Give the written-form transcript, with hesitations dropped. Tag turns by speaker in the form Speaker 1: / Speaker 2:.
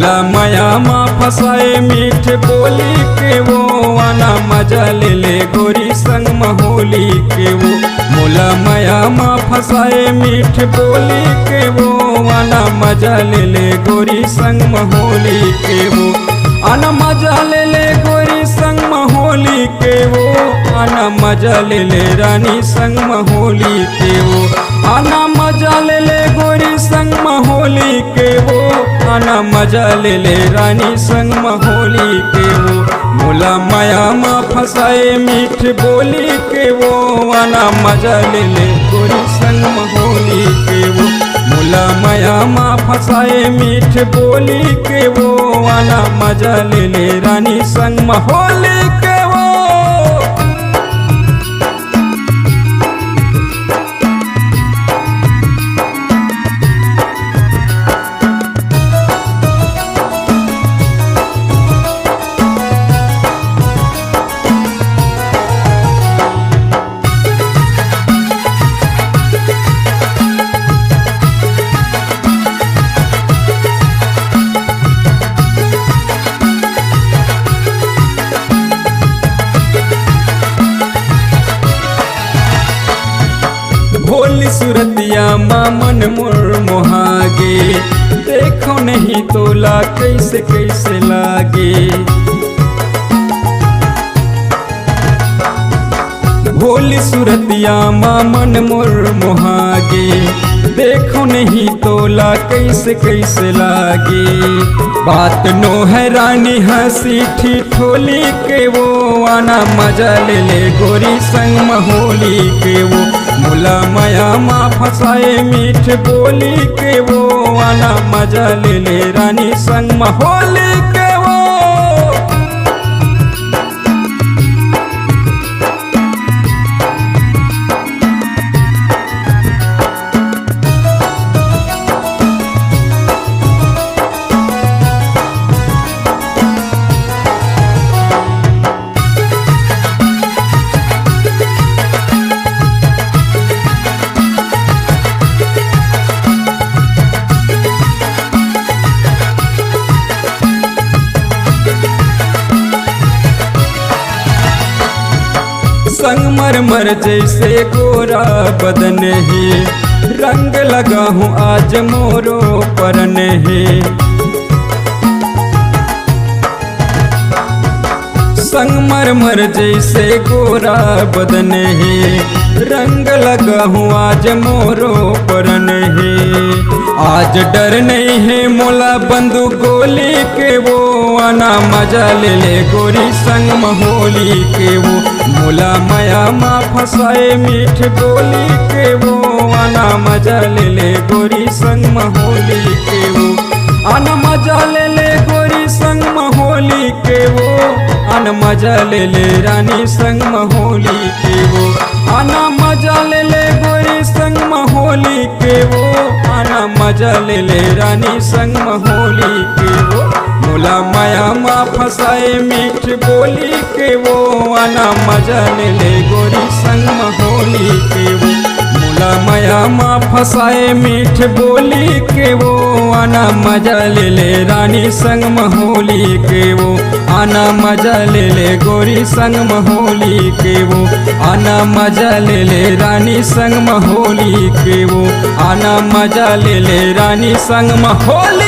Speaker 1: मोला माया माँ फसाए मीठ बोली के वो आना मजा ले ले गोरी संग महोली के वो। मोला माया माँ फसाए मीठ बोली के वो आना मजा ले ले गोरी संग महोली के वो। आना मजा ले ले गोरी संग महोली के वो। आना मजा ले ले रानी संग महोली के वो। आना मजा ले ले गोरी संग महोली के वो। आना मजा ले ले रानी संग महोली के वो। मोला माया माँ फसाए मीठ बोली के वो। आना मजा ले ले गोरी संग महोली के वो। मोला माया माँ फसाए मीठ बोली के वो। आना मजा ले ले रानी संग महोली के वो। भोली सूरतिया माँ मन मोर मोहागे। देखो नहीं तोला कैसे कैसे लागे। भोली सूरतिया माँ मन मोर मोहागे। देखो नहीं तोला कैसे कैसे लागे। बात नो है रानी हंसी ठिठोली के वो। आना मजा ले ले गोरी संग महोली के वो। मोला माया माँ फसाए मीठ बोली के वो। आना मजा ले ले रानी संग महोली के वो। संगमरमर जैसे गोरा बदन है। रंग लगा हूँ आज मोरो परन है। संगमरमर जैसे गोरा बदन है। रंग लगा हूँ आज मोरो परन है। आज डर नहीं है मोला बंदूक गोली के वो। आना मजा ले ले गोरी संग महोली के वो। मोला माया माँ फसाए मीठ बोली के वो। आना मजा ले ले गोरी संग महोली के वो। आना मजा ले ले गोरी संग महोली के वो। आना मजा ले ले रानी संग महोली के वो। आना मजा ले ले गोरी संग महोली के वो। आना मजा ले ले रानी संग महोली के वो। मोला माया माँ फसाए मीठ बोली के वो। आना मजा ले ले गोरी संग महोली के वो। मोला माया माँ फसाए मीठ बोली के वो। आना मजा ले ले रानी संग महोली के वो। आना मजा ले ले गोरी संग महोली के वो। आना मजा ले ले रानी संग महोली के वो। आना मजा ले ले रानी संग महोली।